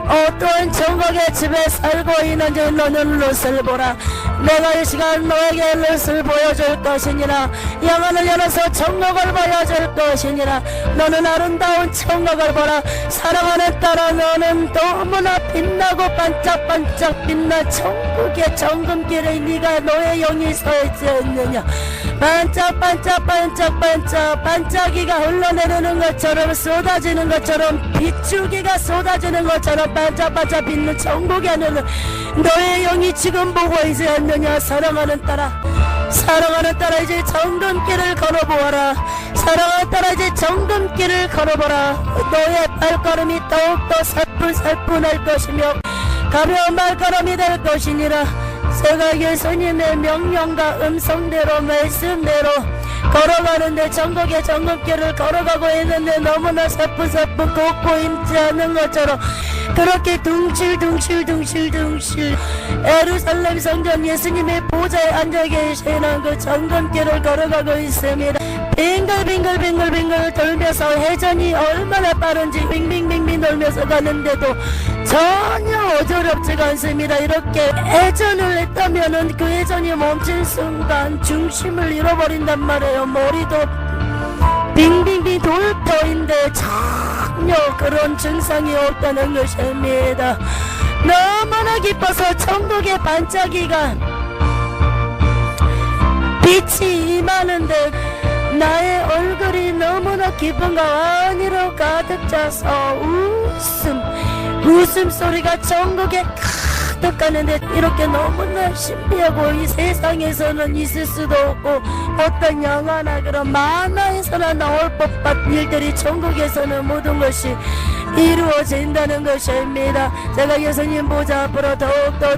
어떤 천국의 집에 살고 있는지 너는 롯을 보라. 내가 이 시간 너에게 롯을 보여줄 것이니라. 영안을 열어서 천국을 보여줄 것이니라. 너는 아름다운 천국을 보라. 사랑하는 딸아, 너는 너무나 빛나고 반짝반짝 빛나 천국의 정금길에 네가 너의 영이 서 있지 않느냐. 반짝반짝 반짝반짝 반짝이가 흘러내리는 것처럼 쏟아지는 것처럼 빗줄기가 쏟아지는 것처럼 반짝반짝 빛는 천국의 하늘을 너의 영이 지금 보고 있지 않느냐. 사랑하는 딸아, 사랑하는 딸아, 이제 정금길을 걸어보아라. 사랑하는 딸아, 이제 정금길을 걸어보라. 너의 발걸음이 더욱더 살뿐살뿐할 것이며 가벼운 발걸음이 될 것이니라. 제가 예수님의 명령과 음성대로 말씀대로 걸어가는데 천국의 정금길을 걸어가고 있는데 너무나 살뿐살뿐 걷고 있지 않는 것처럼 그렇게 둥실둥실둥실둥실 예루살렘 성전 예수님의 보좌에 앉아 계시는 그 정금길을 걸어가고 있습니다. 빙글빙글빙글빙글 돌면서 회전이 얼마나 빠른지 빙빙빙빙 돌면서 가는데도 전혀 어지럽지가 않습니다. 이렇게 회전을 했다면은 그 회전이 멈춘 순간 중심을 잃어버린단 말이에요. 머리도 빙빙빙 돌 터인데 전혀 그런 증상이 없다는 것입니다. 너무나 기뻐서 천국의 반짝이가 빛이 임하는데 나의 얼굴이 너무나 기쁨과 안위로 가득 차서 웃음소리가 천국에 가득 가는데 이렇게 너무나 신비하고 이 세상에서는 있을 수도 없고 어떤 영화나 그런 만화에서나 나올 법한 일들이 천국에서는 모든 것이 이루어진다는 것입니다. 제가 예수님 보좌 앞으로 더욱더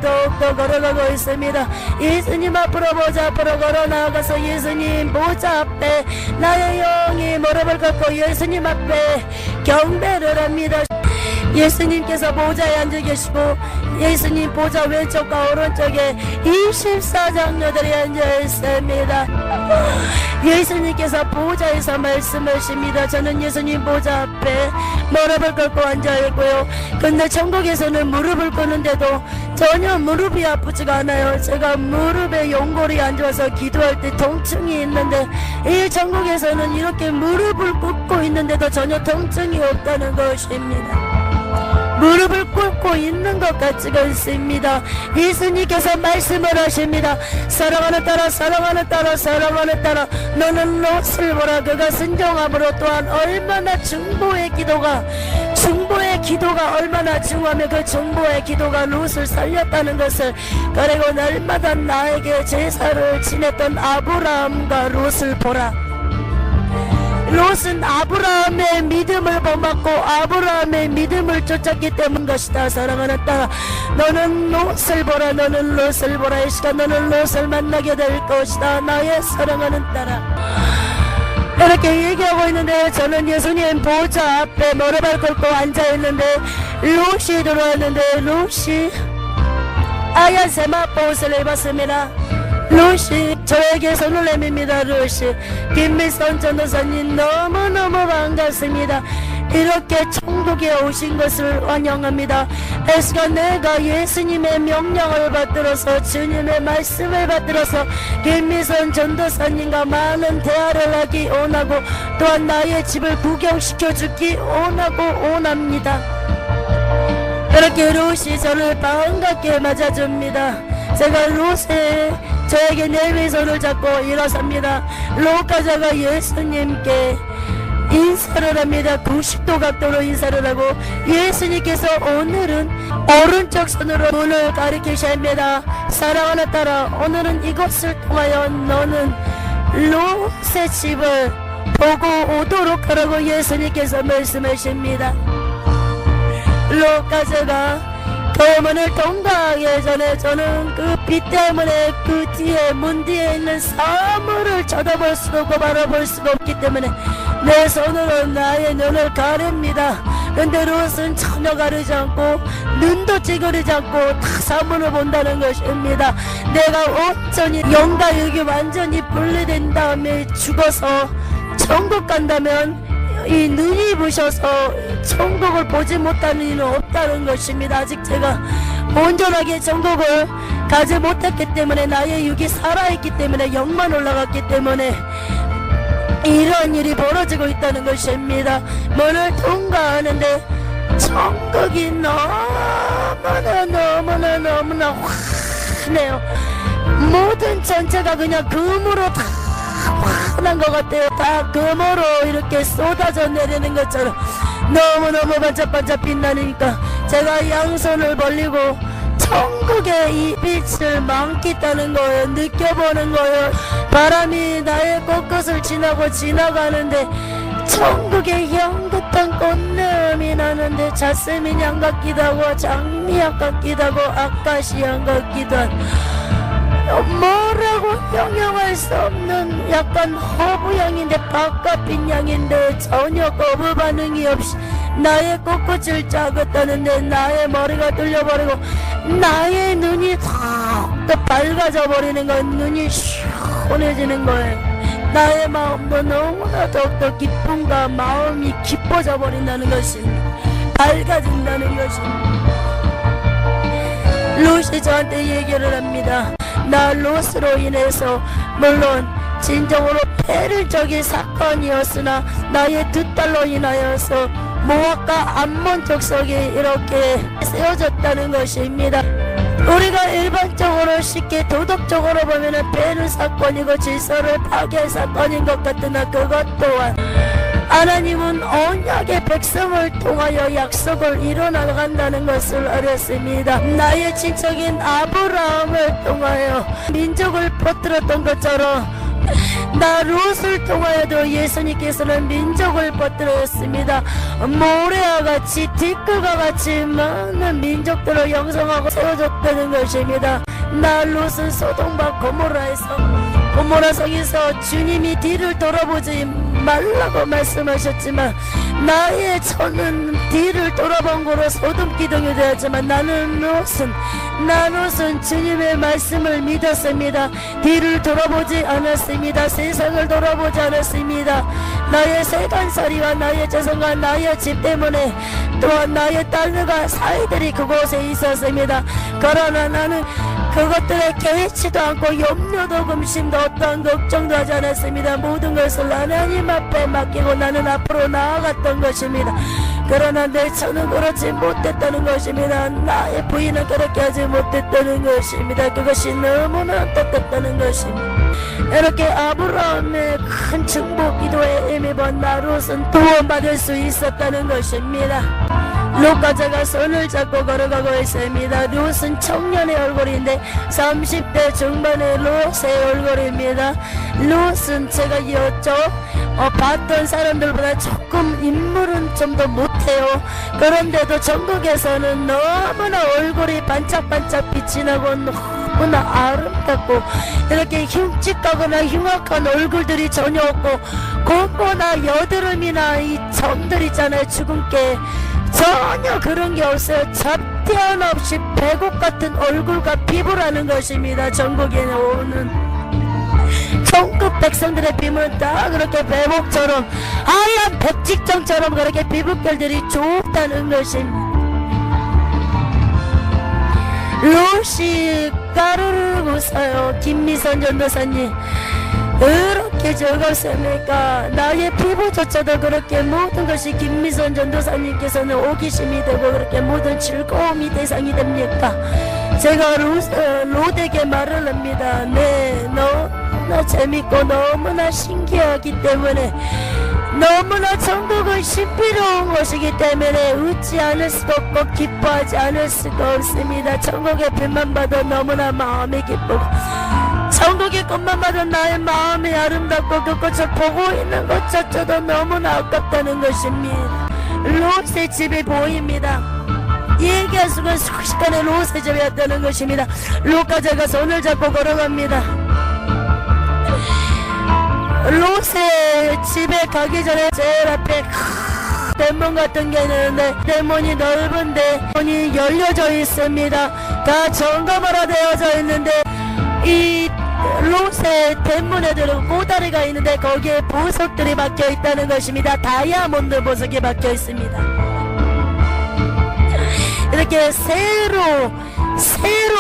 걸어가고 있습니다. 예수님 앞으로 보좌 앞으로 걸어 나가서 예수님 보좌 앞에 나의 영이 무릎을 꿇고 예수님 앞에 경배를 합니다. 예수님께서 보좌에 앉아 계시고 예수님 보좌 왼쪽과 오른쪽에 24장녀들이 앉아 있습니다. 예수님께서 보좌에서 말씀하십니다. 저는 예수님 보좌 앞에 무릎을 꿇고 앉아 있고요. 근데 천국에서는 무릎을 꿇는데도 전혀 무릎이 아프지가 않아요. 제가 무릎에 연골이 안 좋아서 기도할 때 통증이 있는데 이 천국에서는 이렇게 무릎을 꿇고 있는데도 전혀 통증이 없다는 것입니다. 무릎을 꿇고 있는 것 같지가 않습니다. 예수님께서 말씀을 하십니다. 사랑하는 딸아, 사랑하는 딸아, 사랑하는 딸아, 너는 롯을 보라. 그가 순종함으로 또한 얼마나 중보의 기도가 얼마나 중요하며 그 중보의 기도가 롯을 살렸다는 것을, 그리고 날마다 나에게 제사를 지냈던 아브라함과 롯을 보라. 롯은 아브라함의 믿음을 본받고 아브라함의 믿음을 쫓았기 때문 것이다. 사랑하는 딸아, 너는 롯을 보라. 너는 롯을 보라. 이 시간 너는 롯을 만나게 될 것이다. 나의 사랑하는 딸아, 이렇게 얘기하고 있는데 저는 예수님 보좌 앞에 무릎을 꿇고 앉아있는데 롯이 들어왔는데 롯이 하얀 세마포옷을 입었습니다. 롯이 저에게 손을 내밉니다. 롯이 김미선 전도사님 너무너무 반갑습니다. 이렇게 천국에 오신 것을 환영합니다. 이 시간 내가 예수님의 명령을 받들어서 주님의 말씀을 받들어서 김미선 전도사님과 많은 대화를 하기 원하고 또한 나의 집을 구경시켜주기 원합니다. 그렇게 롯이 저를 반갑게 맞아줍니다. 제가 롯에 저에게 내외손을 잡고 일어섭니다. 롯 가자가 예수님께 인사를 합니다. 90도 각도로 인사를 하고 예수님께서 오늘은 오른쪽 손으로 문을 가리키십니다. 사랑하는 딸아, 오늘은 이것을 통하여 너는 롯의 집을 보고 오도록 하라고 예수님께서 말씀하십니다. 롯 가자가 그 문을 통과하기 전에 저는 그 빛 때문에 그 뒤에 문 뒤에 있는 사물을 쳐다볼 수도 없고 바라볼 수가 없기 때문에 내 손으로 나의 눈을 가립니다. 근데 롯은 전혀 가리지 않고 눈도 찌그리지 않고 다 사물을 본다는 것입니다. 내가 온전히 영과 육이 완전히 분리된 다음에 죽어서 천국 간다면 이 눈이 부셔서 천국을 보지 못하는 이는 없다는 것입니다. 아직 제가 온전하게 천국을 가지 못했기 때문에 나의 육이 살아있기 때문에 영만 올라갔기 때문에 이런 일이 벌어지고 있다는 것입니다. 문을 통과하는데 천국이 너무나 환해요. 모든 전체가 그냥 금으로 다 환한 것 같아요. 다 금으로 이렇게 쏟아져 내리는 것처럼 너무너무 반짝반짝 빛나니까 제가 양손을 벌리고 천국의 이 빛을 만끽하는 거예요. 느껴보는 거예요. 바람이 나의 꽃꽃을 지나고 지나가는데 천국의 향긋한 꽃내음이 나는데 자스민 향 같기도 하고 장미향 같기도 하고 아카시향 같기도 한 뭐라고 형용할 수 없는 약간 허브향인데 바깥빛 향인데 전혀 거부 반응이 없이 나의 꽃꽃을 짜겠다는데 나의 머리가 뚫려버리고 나의 눈이 더 밝아져 버리는 거예요. 눈이 시원해지는 거예요. 나의 마음도 너무나 더욱더 기쁨과 마음이 기뻐져 버린다는 것입니다. 밝아진다는 것입니다. 루시 저한테 얘기를 합니다. 나 로스로 인해서 물론 진정으로 폐를적인 사건이었으나 나의 두 딸로 인하여서 모학과 암몬 족속이 이렇게 세워졌다는 것입니다. 우리가 일반적으로 쉽게 도덕적으로 보면은 폐는 사건이고 질서를 파괴할 사건인 것 같으나 그것 또한 하나님은 언약의 백성을 통하여 약속을 이뤄나간다는 것을 알았습니다. 나의 친척인 아브라함을 통하여 민족을 퍼뜨렸던 것처럼 나 롯을 통하여도 예수님께서는 민족을 퍼뜨렸습니다. 모래와 같이 뒷글과 같이 많은 민족들을 형성하고 세워줬다는 것입니다. 나 롯은 소돔과 고모라 성에서 주님이 뒤를 돌아보지 말라고 말씀하셨지만 나의 저는 뒤를 돌아본 거로 소돔 기둥이 되었지만 나는 롯은 주님의 말씀을 믿었습니다. 뒤를 돌아보지 않았습니다. 세상을 돌아보지 않았습니다. 나의 세간살이와 나의 재산과 나의 집 때문에 또한 나의 딸들과 사이들이 그곳에 있었습니다. 그러나 나는 그것들에 개의치도 않고 염려도 금심도 어떠한 걱정도 하지 않았습니다. 모든 것을 하나님 앞에 맡기고 나는 앞으로 나아갔던 것입니다. 그러나 내 처는 그렇지 못했다는 것입니다. 나의 부인은 그렇게 하지 못했다는 것입니다. 그것이 너무나 안타깝다는 것입니다. 이렇게 아브라함의 큰 축복 기도에 힘입은 롯은 구원받을 수 있었다는 것입니다. 롯과 제가 손을 잡고 걸어가고 있습니다. 롯은 청년의 얼굴인데 30대 중반의 롯의 얼굴입니다. 롯은 제가 봤던 사람들보다 조금 인물은 좀 더 못해요. 그런데도 전국에서는 너무나 얼굴이 반짝반짝 빛이 나고 너무나 아름답고 이렇게 흉측하거나 흉악한 얼굴들이 전혀 없고 곰보나 여드름이나 이 점들 있잖아요. 주근깨 전혀 그런 게 없어요. 잡티한 없이 백옥 같은 얼굴과 피부라는 것입니다. 전국에 오는 전국 백성들의 피부는 다 그렇게 백옥처럼 하얀 백직정처럼 그렇게 피부결들이 좋다는 것입니다. 롯이 까르르 웃어요. 김미선 전도사님 그렇게 즐겁습니까? 나의 피부조차도 그렇게 모든 것이 김미선 전도사님께서는 호기심이 되고 그렇게 모든 즐거움이 대상이 됩니까? 제가 롯에게 말을 합니다. 네, 너무나 재밌고 너무나 신기하기 때문에 너무나 천국은 신비로운 것이기 때문에 웃지 않을 수가 없고 기뻐하지 않을 수가 없습니다. 천국의 빛만 봐도 너무나 마음이 기쁘고 천국의 꽃만 봐도 나의 마음이 아름답고 그 꽃을 보고 있는 것조차도 너무나 아깝다는 것입니다. 롯의 집이 보입니다. 얘기할 수가 순식간에 롯의 집이 왔다는 것입니다. 롯과 제가 손을 잡고 걸어갑니다. 롯의 집에 가기 전에 제일 앞에 대문 같은 게 있는데 대문이 넓은데 문이 열려져 있습니다. 다 점검으로 되어져 있는데 이 롯의 대문에들은 꼬다리가 있는데 거기에 보석들이 박혀 있다는 것입니다. 다이아몬드 보석이 박혀 있습니다. 이렇게 세로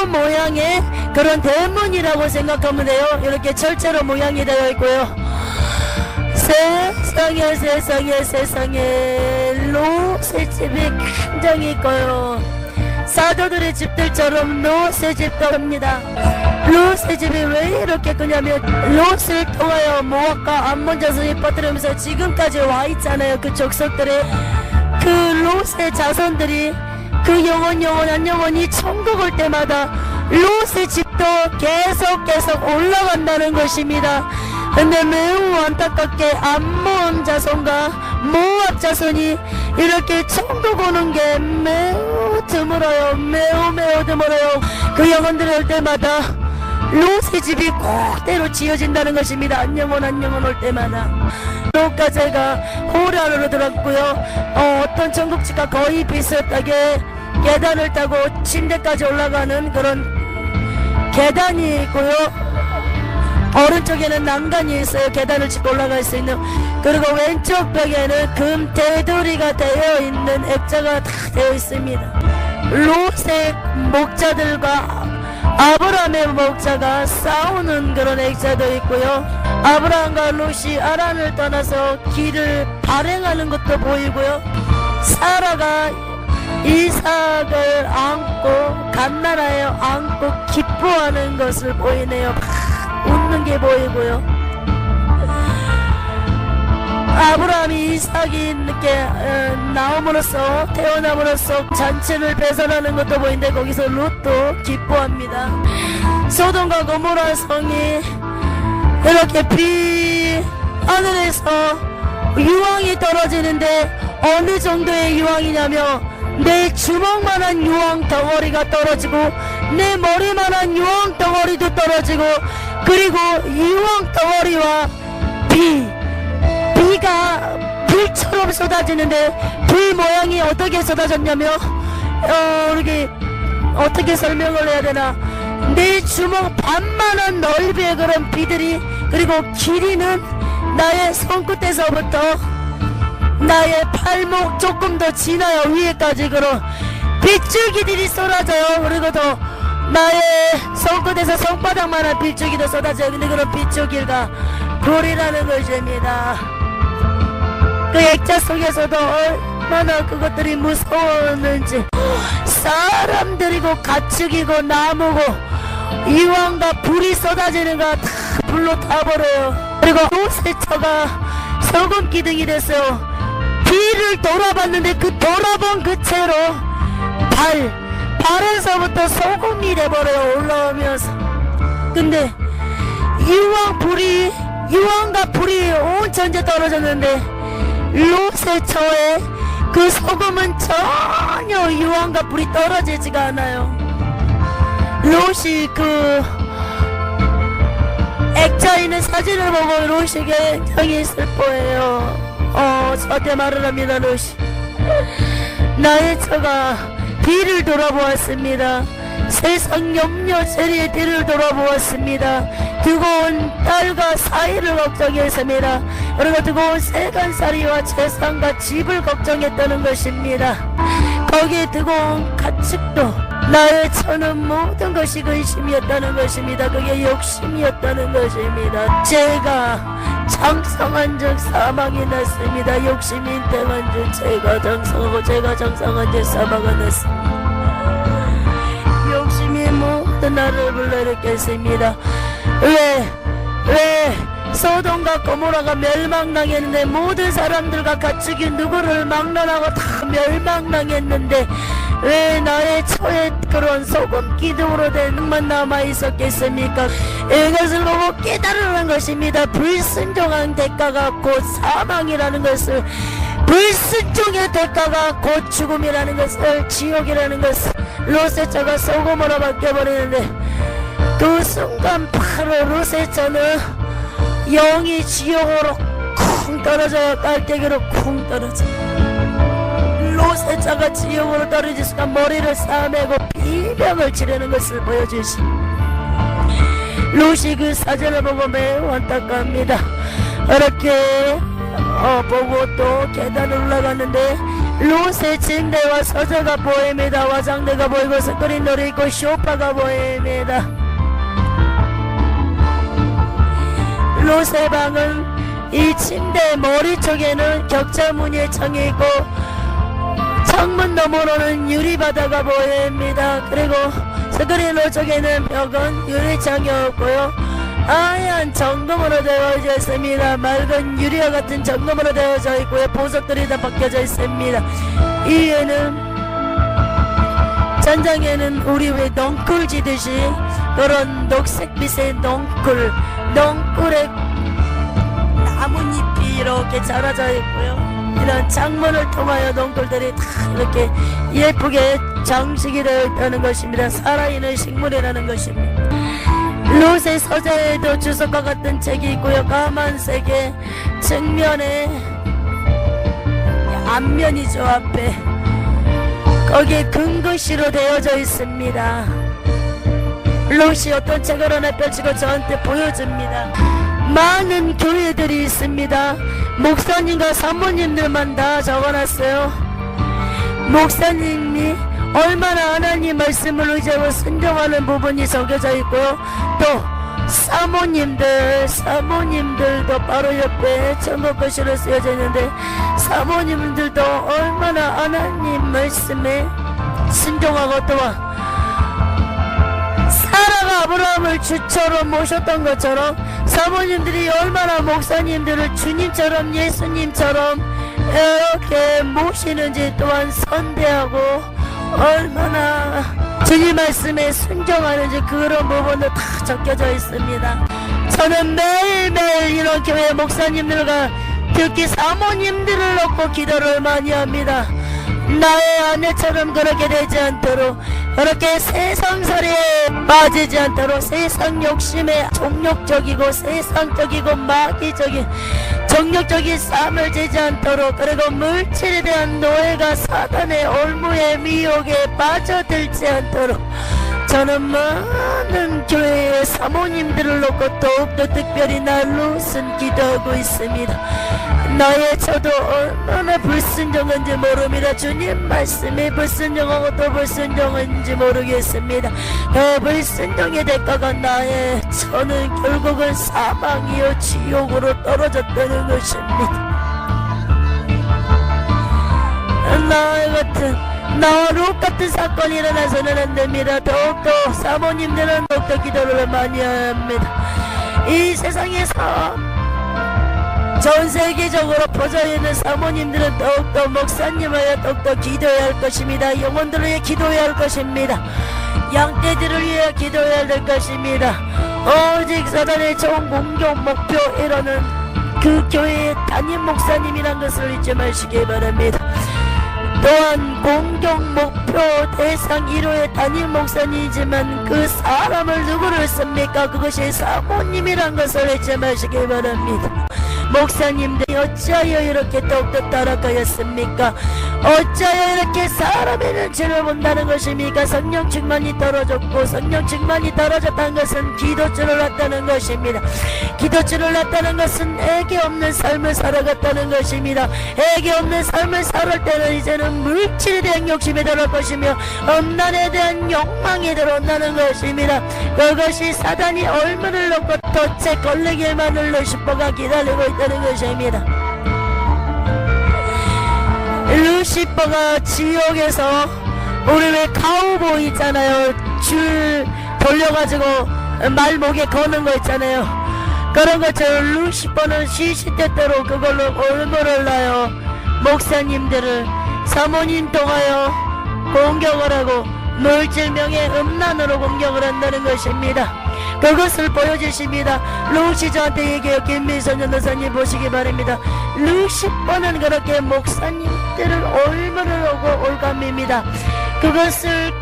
모양의 그런 대문이라고 생각하면 돼요. 이렇게 철제로 모양이 되어 있고요. 세상에 로새집이 굉장히 있고요. 사도들의 집들처럼 로새집도 합니다. 로새집이 왜 이렇게 크냐면 롯을 통하여 모압과 암몬 자손이 퍼뜨리면서 지금까지 와 있잖아요. 그 족속들이, 그 롯의 자손들이 그 영원히 천국 올 때마다 롯의 집도 계속 올라간다는 것입니다. 근데 매우 안타깝게 암몬 자손과 모압 자손이 이렇게 천국 오는 게 매우 드물어요. 매우 드물어요. 그 영혼들이 올 때마다 롯의 집이 꼭대로 지어진다는 것입니다. 안영원 올 때마다. 롯과 제가 호란으로 들었고요. 어떤 천국집과 거의 비슷하게 계단을 타고 침대까지 올라가는 그런 계단이 있고요. 오른쪽에는 난간이 있어요. 계단을 짚고 올라갈 수 있는. 그리고 왼쪽 벽에는 금 테두리가 되어 있는 액자가 다 되어 있습니다. 롯의 목자들과 아브라함의 목자가 싸우는 그런 액자도 있고요. 아브라함과 롯이 아란을 떠나서 길을 발행하는 것도 보이고요. 사라가 이삭을 안고 갓나라에 안고 기뻐하는 것을 보이네요. 웃는 게 보이고요. 아브라함이 이삭이 이렇게 나옴으로써 태어남으로써 잔치를 배설하는 것도 보이는데 거기서 롯도 기뻐합니다. 소돔과 고모라 성이 이렇게 하늘에서 유황이 떨어지는데 어느 정도의 유황이냐면 내 주먹만한 유황 덩어리가 떨어지고 내 머리만한 유황 덩어리도 떨어지고, 그리고 유황 덩어리와 비가 불처럼 쏟아지는데 불 모양이 어떻게 쏟아졌냐면 이렇게 어떻게 설명을 해야 되나, 내 주먹 반만한 넓이의 그런 비들이, 그리고 길이는 나의 손끝에서부터 나의 팔목 조금 더 지나요. 위에까지 그런 빗줄기들이 쏟아져요. 그리고 더 나의 손끝에서 손바닥만한 빗줄기도 쏟아져요. 근데 그런 빗줄기가 불이라는 것입니다. 그 액자 속에서도 얼마나 그것들이 무서웠는지, 사람들이고 가축이고 나무고 이왕과 불이 쏟아지는 거 다 불로 타버려요. 그리고 롯세처가 소금 기둥이 됐어요. 비를 돌아봤는데 그 돌아본 그 채로 발에서부터 소금이 돼버려요. 올라오면서. 근데 유황과 불이 온 천재 떨어졌는데 롯의 처에 그 소금은 전혀 유황과 불이 떨어지지가 않아요. 롯이 그 액자에 있는 사진을 보고 롯이 굉장히 슬퍼해요. 저한테 말을 합니다. 롯이 나의 처가 뒤를 돌아보았습니다. 세상 염려 체리의 뒤를 돌아보았습니다. 두고 온 딸과 사이를 걱정했습니다. 그리고 두고 온 세간살이와 재산과 집을 걱정했다는 것입니다. 거기에 두고 온 가축도 나의 처는 모든 것이 근심이었다는 것입니다. 그게 욕심이었다는 것입니다. 제가 장성한 즉 사망이 났습니다. 욕심이 인행한 즉 제가 장성하고 제가 장성한 즉 사망이 났습니다. 욕심이 모든 나를 불러일으켰습니다. 왜 소돔과 고모라가 멸망당했는데, 모든 사람들과 가축이 누구를 막론하고 다 멸망당했는데 왜 나의 처에 그런 소금 기둥으로 된 흙만 남아있었겠습니까? 이것을 보고 깨달으는 것입니다. 불순종한 대가가 곧 사망이라는 것을, 불순종의 대가가 곧 죽음이라는 것을, 지옥이라는 것을 롯의 처가 소금으로 바뀌어버리는데, 그 순간 바로 롯의 처는 영이 지옥으로 쿵 떨어져요. 깔때기로 쿵 떨어져요. 롯의 처가 지옥으로 떨어질 순간 머리를 싸매고 비명을 지르는 것을 보여주십니다. 롯이 그 사진을 보고 매우 안타까웁니다. 이렇게 보고 또 계단을 올라갔는데 롯의 침대와 서재가 보입니다. 화장대가 보이고 스크린돌이 있고 소파가 보입니다. 롯의 방은 이 침대 머리 쪽에는 격자무늬의 창이 있고 창문 너머로는 유리바다가 보입니다. 그리고 스크린돌 쪽에는 벽은 유리창이 없고요. 하얀 정금으로 되어져 있습니다. 맑은 유리와 같은 정금으로 되어져 있고요. 보석들이 다 박혀져 있습니다. 이에는 천장에는 우리 왜 넝쿨 지듯이 그런 녹색빛의 넝쿨에 나뭇잎이 이렇게 자라져 있고요. 이런 창문을 통하여 넝쿨들이 다 이렇게 예쁘게 장식이 되어 있다는 것입니다. 살아있는 식물이라는 것입니다. 롯의 서재에도 주석과 같은 책이 있고요. 까만색의 측면에 앞면이죠. 앞에 거기에 금글씨로 되어져 있습니다. 롯이 어떤 책을 하나 펼치고 저한테 보여줍니다. 많은 교회들이 있습니다. 목사님과 사모님들만 다 적어놨어요. 목사님이 얼마나 하나님 말씀을 의지하고 순종하는 부분이 적혀져 있고요. 또 사모님들도 바로 옆에 천국글씨로 쓰여져 있는데 사모님들도 얼마나 하나님 말씀에 순종하고 또 사라가 아브라함을 주처럼 모셨던 것처럼 사모님들이 얼마나 목사님들을 주님처럼 예수님처럼 이렇게 모시는지 또한 선대하고 얼마나 주님 말씀에 순종하는지 그런 부분도 다 적혀져 있습니다. 저는 매일매일 이런 교회 목사님들과 특히 사모님들을 놓고 기도를 많이 합니다. 나의 아내처럼 그렇게 되지 않도록, 그렇게 세상살이에 빠지지 않도록, 세상 욕심에 종욕적이고 세상적이고 마귀적인 정욕적인 삶을 지지 않도록, 그리고 물질에 대한 노예가 사단의 올무에 미혹에 빠져들지 않도록 저는 많은 교회의 사모님들을 놓고 더욱더 특별히 롯은 기도하고 있습니다. 나의 저도 얼마나 불순종한지 모릅니다. 주님 말씀이 불순종하고 또 불순종한지 모르겠습니다. 그 불순종의 대가가 나의 저는 결국은 사망이요 지옥으로 떨어졌다는 것입니다. 나와 롯 같은 사건이 일어나서는 안됩니다. 더욱더 사모님들은 더욱더 기도를 많이 합니다. 이 세상에서 전 세계적으로 퍼져있는 사모님들은 더욱더 목사님을 더욱더 기도해야 할 것입니다. 영혼들을 위해 기도해야 할 것입니다. 양떼들을 위해 기도해야 될 것입니다. 오직 사단의 총 공격 목표 이루는 그 교회의 담임 목사님이란 것을 잊지 마시기 바랍니다. 또한 공격 목표 대상 1호의 담임 목사님이지만 그 사람을 누구를 씁니까? 그것이 사모님이란 것을 잊지 마시기 바랍니다. 목사님들이 어찌하여 이렇게 더욱더 타락하였습니까? 어찌하여 이렇게 사람의 눈치를 본다는 것입니까? 성령 충만이 떨어졌고, 성령 충만이 떨어졌다는 것은 기도줄을 놨다는 것입니다. 기도줄을 놨다는 것은 애기 없는 삶을 살아갔다는 것입니다. 애기 없는 삶을 살을 때는 이제는 물질에 대한 욕심이 들어올 것이며 음란에 대한 욕망이 들어온다는 것입니다. 그것이 사단이 얼마를 놓고 덫에 걸리기만을 루시퍼가 기다리고 있다는 것입니다. 루시퍼가 지옥에서 우리 왜 카우보이 있잖아요. 줄 돌려가지고 말목에 거는 거 있잖아요. 그런 것처럼 루시퍼는 시시때때로 그걸로 얼굴을 놔요. 목사님들을 사모님 통하여 공격을 하고 물질명의 음란으로 공격을 한다는 것입니다. 그것을 보여주십니다. 롯이 저한테 얘기해요. 김미선 전도사님 보시기 바랍니다. 루시퍼는 그렇게 목사님들을 얼마를 오고 올감입니다. 그것을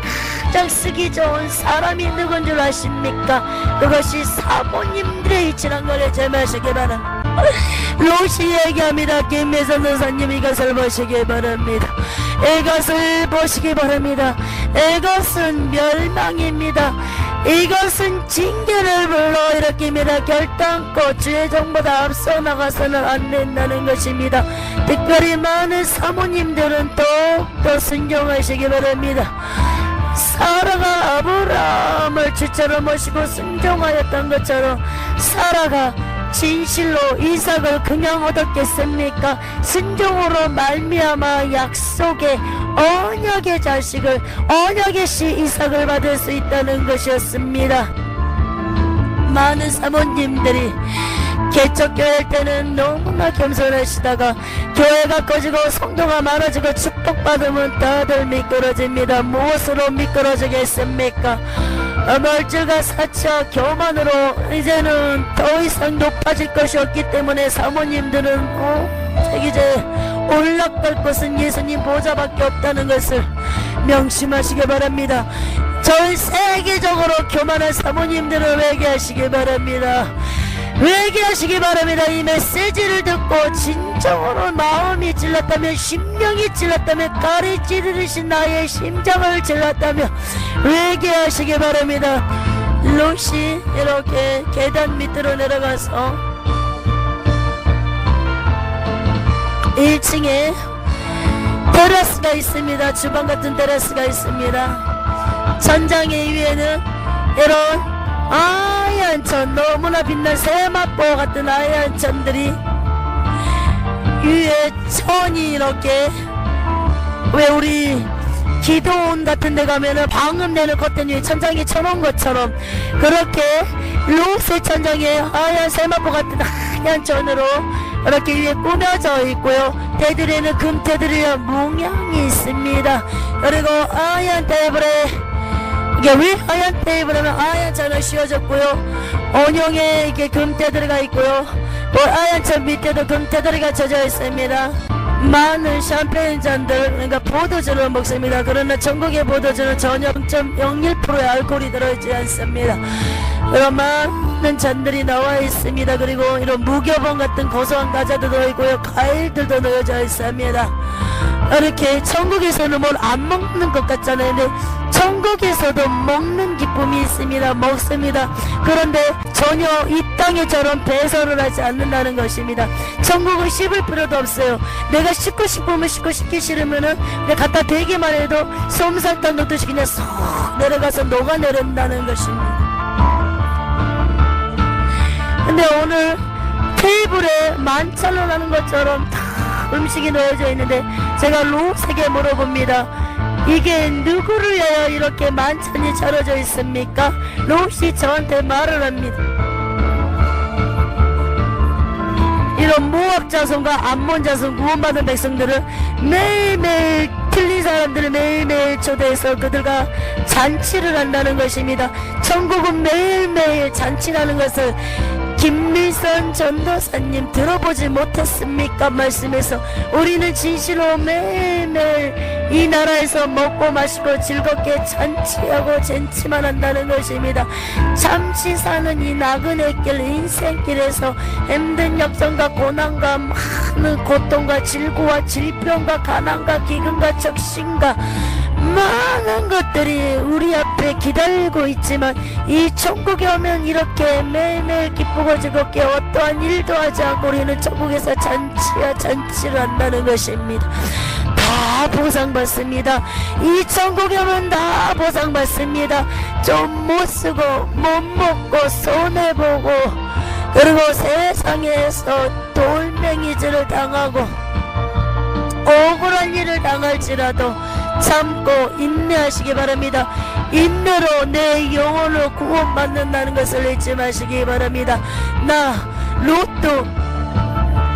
가장 쓰기 좋은 사람이 누군 줄 아십니까? 그것이 사모님들의 이치란 걸 제마시기 바랍니다. 롯이 얘기합니다. 김미선 전도사님 이것을 보시기 바랍니다. 이것을 보시기 바랍니다. 이것은 멸망입니다. 이것은 징계를 불러일으키는 붙잡기입니다. 결단코 주의 정보다 앞서 나가서는 안 된다는 것입니다. 특별히 많은 사모님들은 더욱더 순종하시기 바랍니다. 사라가 아브라함을 주처럼 모시고 순종하였던 것처럼 사라가 진실로 이삭을 그냥 얻었겠습니까? 순종으로 말미암아 약속의 언약의 자식을, 언약의 씨 이삭을 받을 수 있다는 것이었습니다. 많은 사모님들이 개척교회 때는 너무나 겸손하시다가 교회가 커지고 성도가 많아지고 축복받으면 다들 미끄러집니다. 무엇으로 미끄러지겠습니까? 말줄과 사차 교만으로 이제는 더 이상 높아질 것이 없기 때문에 사모님들은 이제 올라갈 것은 예수님 보좌밖에 없다는 것을 명심하시기 바랍니다. 전 세계적으로 교만한 사모님들을 회개하시기 바랍니다. 회개하시기 바랍니다. 이 메시지를 듣고 진정으로 마음이 찔렀다면, 심령이 찔렀다면, 칼이 찌르신 나의 심장을 찔렀다면 회개하시기 바랍니다. 롯이 이렇게 계단 밑으로 내려가서 1층에 테라스가 있습니다. 주방 같은 테라스가 있습니다. 천장의 위에는 이런 하얀 천, 너무나 빛난 세마포 같은 하얀 천들이 위에 천이 이렇게, 왜 우리 기도원 같은 데 가면은 방음 내는 커튼 위에 천장이 쳐놓은 것처럼 그렇게 롯의 천장에 하얀 세마포 같은 하얀 천으로 이렇게 위에 꾸며져 있고요. 테두리에는 금 테두리와 문양이 있습니다. 그리고 하얀 테이블에, 이게 왜 하얀 테이블에는 하얀 잔을 씌워졌고요. 원형에 이게 금테두리가 있고요. 또 하얀 잔 밑에도 금테두리가 젖어 있습니다. 많은 샴페인 잔들, 그러니까 포도주를 먹습니다. 그러나 전국의 포도주는 전혀 0.01%의 알코올이 들어있지 않습니다. 그런 많은 잔들이 나와 있습니다. 그리고 이런 무교봉 같은 고소한 과자도 들어있고요. 과일들도 넣어져 있습니다. 이렇게 천국에서는 뭘 안 먹는 것 같잖아요. 근데 천국에서도 먹는 기쁨이 있습니다. 먹습니다. 그런데 전혀 이 땅에처럼 배설을 하지 않는다는 것입니다. 천국은 씹을 필요도 없어요. 내가 씹고 싶으면 씹고, 씹기 싫으면은 내가 갖다 대기만 해도 솜사탕 넣듯이 그냥 쏙 내려가서 녹아내린다는 것입니다. 근데 오늘 테이블에 만찬을 하는 것처럼 다 음식이 놓여져 있는데 제가 롯에게 물어봅니다. 이게 누구를 위하여 이렇게 만찬이 차려져 있습니까? 롯이 저한테 말을 합니다. 이런 모압 자손과 암몬 자손 구원받은 백성들을 매일매일, 틀린 사람들을 매일매일 초대해서 그들과 잔치를 한다는 것입니다. 천국은 매일매일 잔치라는 것을 김밀선 전도사님 들어보지 못했습니까? 말씀에서 우리는 진실로 매일매일 이 나라에서 먹고 마시고 즐겁게 잔치하고 잔치만 한다는 것입니다. 잠시 사는 이 나그네 길, 인생길에서 힘든 역전과 고난과 많은 고통과 질고와 질병과 가난과 기근과 적신과 많은 것들이 우리 앞에 기다리고 있지만 이 천국에 오면 이렇게 매일매일 기쁘고 즐겁게 어떠한 일도 하지 않고 우리는 천국에서 잔치야 잔치를 한다는 것입니다. 다 보상받습니다. 이 천국에 오면 다 보상받습니다. 좀 못쓰고 못 먹고 손해보고 그리고 세상에서 돌멩이질을 당하고 억울한 일을 당할지라도 참고 인내하시기 바랍니다. 인내로 내 영혼을 구원받는다는 것을 잊지 마시기 바랍니다. 나 롯도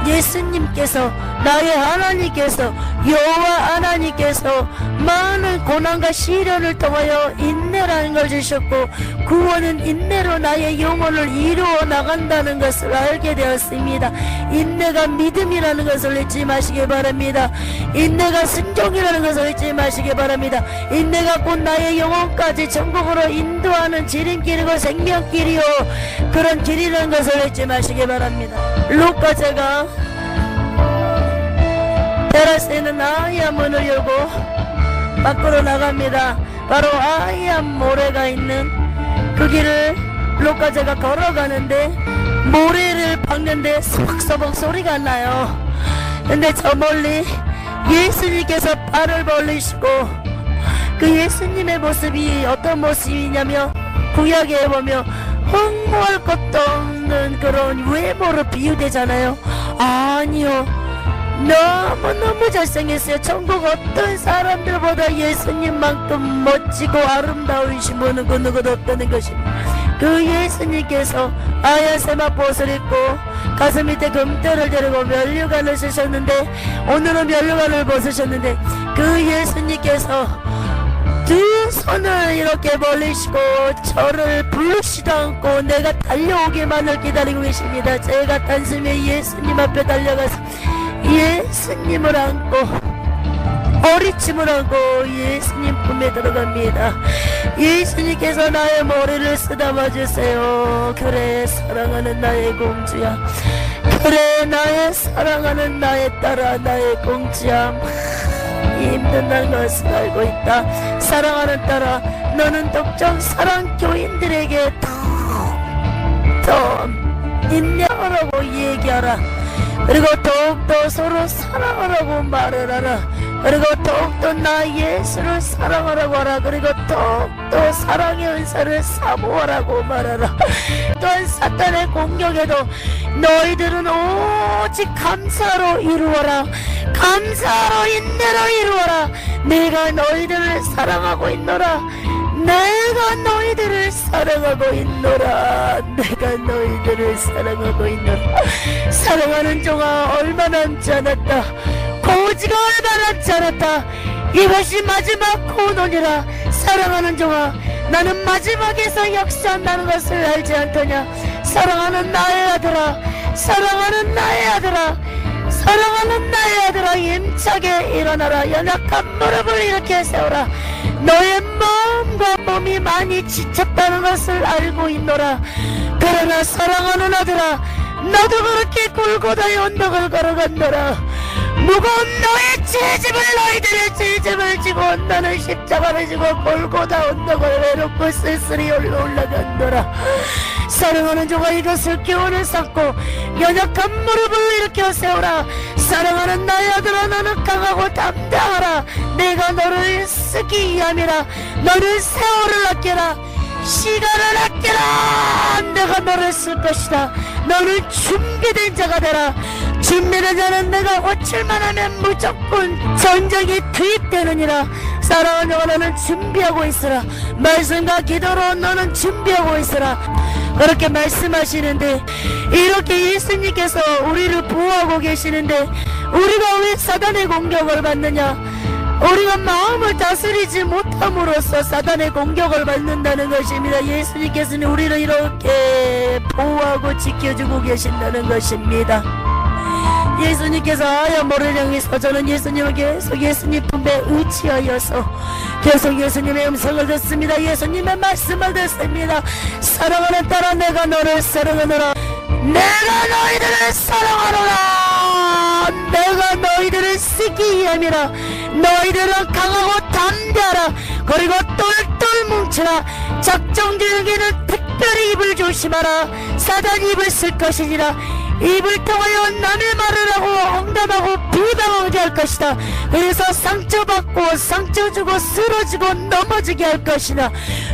예수님께서, 나의 하나님께서, 여호와 하나님께서 많은 고난과 시련을 통하여 인내라는 걸 주셨고 구원은 인내로 나의 영혼을 이루어 나간다는 것을 알게 되었습니다. 인내가 믿음이라는 것을 잊지 마시기 바랍니다. 인내가 순종이라는 것을 잊지 마시기 바랍니다. 인내가 곧 나의 영혼까지 천국으로 인도하는 지름길이고 생명길이요 그런 길이라는 것을 잊지 마시기 바랍니다. 롯과 제가 테라스에는 하얀 문을 열고 밖으로 나갑니다. 바로 하얀 모래가 있는 그 길을 블록과 제가 걸어가는데 모래를 박는데 서벅서벅 소리가 나요. 근데 저 멀리 예수님께서 발을 벌리시고 그 예수님의 모습이 어떤 모습이냐면 구약에 보면 흠모할 것도 없는 그런 외모로 비유되잖아요. 아니요, 너무너무 잘생겼어요. 전국 어떤 사람들보다 예수님만큼 멋지고 아름다우신 분은 그 누구도 없다는 것입니다. 그 예수님께서 하얀 세마포옷을 입고 가슴 밑에 금대를 데리고 면류관을 쓰셨는데, 오늘은 면류관을 벗으셨는데, 그 예수님께서 두 손을 이렇게 벌리시고 저를 부르시도 않고 내가 달려오기만을 기다리고 계십니다. 제가 단숨에 예수님 앞에 달려가서 예수님을 안고 머리춤을 안고 예수님 품에 들어갑니다. 예수님께서 나의 머리를 쓰다봐 주세요. 그래, 사랑하는 나의 공주야. 그래, 나의 사랑하는 나의 딸아, 나의 공주야. 힘든다는 것을 알고 있다. 사랑하는 딸아, 너는 독점 사랑 교인들에게 더 인내하라고 얘기하라. 그리고 더욱더 서로 사랑하라고 말을 하라. 그리고 더욱더 나 예수를 사랑하라고 하라. 그리고 더욱더 사랑의 은사를 사모하라고 말하라. 또한 사탄의 공격에도 너희들은 오직 감사로 이루어라. 감사로 인내로 이루어라. 내가 너희들을 사랑하고 있노라. 내가 너희들을 사랑하고 있노라. 내가 너희들을 사랑하고 있노라. 사랑하는 종아, 얼마 남지 않았다. 고지가 얼마 남지 않았다. 이것이 마지막 고논이라. 사랑하는 종아, 나는 마지막에서 역사한다는 것을 알지 않더냐. 사랑하는 나의 아들아, 사랑하는 나의 아들아, 사랑하는 나의 아들아, 힘차게 일어나라. 연약한 무릎을 이렇게 세워라. 너의 마음과 몸이 많이 지쳤다는 것을 알고 있노라. 그러나 사랑하는 아들아, 너도 그렇게 골고다의 언덕을 걸어간노라. 무거운 너의 죄짐을 너희들의 죄짐을 지고 너는 십자가를 지고 골고다 언덕을 외롭고 쓸쓸히 올라간노라. 사랑하는 종아, 이것을 교훈을 삼고 연약한 무릎을 일으켜 세우라. 사랑하는 나의 아들아, 너는 강하고 담대하라. 내가 너를 쓰기 위함이라. 너는 세월을 아껴라. 시간을 아껴라. 내가 너를 쓸 것이다. 너는 준비된 자가 되라. 준비된 자는 내가 호출만 하면 무조건 전쟁이 투입되느니라. 사랑하는 종아, 너는 준비하고 있으라. 말씀과 기도로 너는 준비하고 있으라. 그렇게 말씀하시는데, 이렇게 예수님께서 우리를 보호하고 계시는데 우리가 왜 사단의 공격을 받느냐? 우리가 마음을 다스리지 못함으로써 사단의 공격을 받는다는 것입니다. 예수님께서는 우리를 이렇게 보호하고 지켜주고 계신다는 것입니다. 예수님께서 하얀 모래를 향해서 저는 예수님을 계속 예수님 품에 의지하여서 계속 예수님의 음성을 듣습니다. 예수님의 말씀을 듣습니다. 사랑하는 딸아, 내가 너를 사랑하노라. 내가 너희들을 사랑하노라. 내가 너희들을 쓰기 위함이라. 너희들은 강하고 담대하라. 그리고 똘똘 뭉쳐라. 작정 중에는 특별히 입을 조심하라. 사단 입을 쓸 것이니라. 입을 통하여 남의 말을 하고 엉담하고 비방하게 할 것이다. 그래서 상처받고 상처주고 쓰러지고 넘어지게 할 것이다.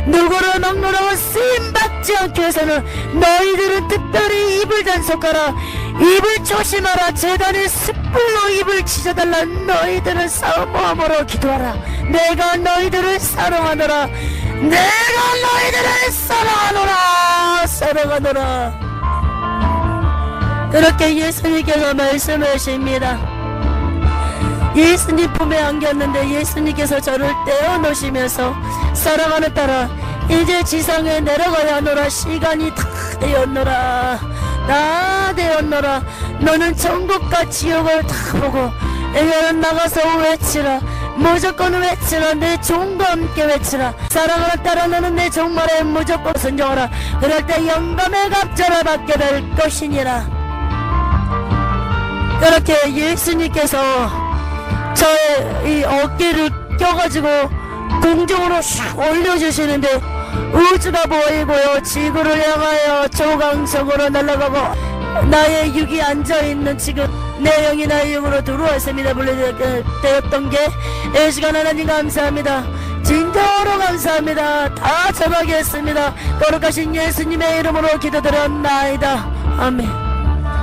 누구를 막론하고 쓰임받지 않게 해서는 너희들은 특별히 입을 단속하라. 입을 조심하라. 재단의 숯불로 입을 찢어달라. 너희들은 사모함으로 기도하라. 내가 너희들을 사랑하노라. 내가 너희들을 사랑하노라. 사랑하노라. 그렇게 예수님께서 말씀하십니다. 예수님 품에 안겼는데 예수님께서 저를 떼어놓으시면서 사랑하는 딸아, 이제 지상에 내려가야 하노라. 시간이 다 되었노라. 다 되었노라. 너는 천국과 지옥을 다 보고 애가는 나가서 외치라. 무조건 외치라. 내 종과 함께 외치라. 사랑하는 딸아, 너는 내 종말에 무조건 순종하라. 그럴 때 영감의 갑절을 받게 될 것이니라. 그렇게 예수님께서 저의 이 어깨를 껴가지고 공중으로 슉 올려주시는데 우주가 보이고요. 지구를 향하여 초강성으로 날아가고 나의 육이 앉아있는 지금 내 영이 나의 영으로 들어와서 믿어 불러되었던 게 이 시간 하나님 감사합니다. 진정으로 감사합니다. 다 전하겠습니다. 거룩하신 예수님의 이름으로 기도드렸나이다. 아멘.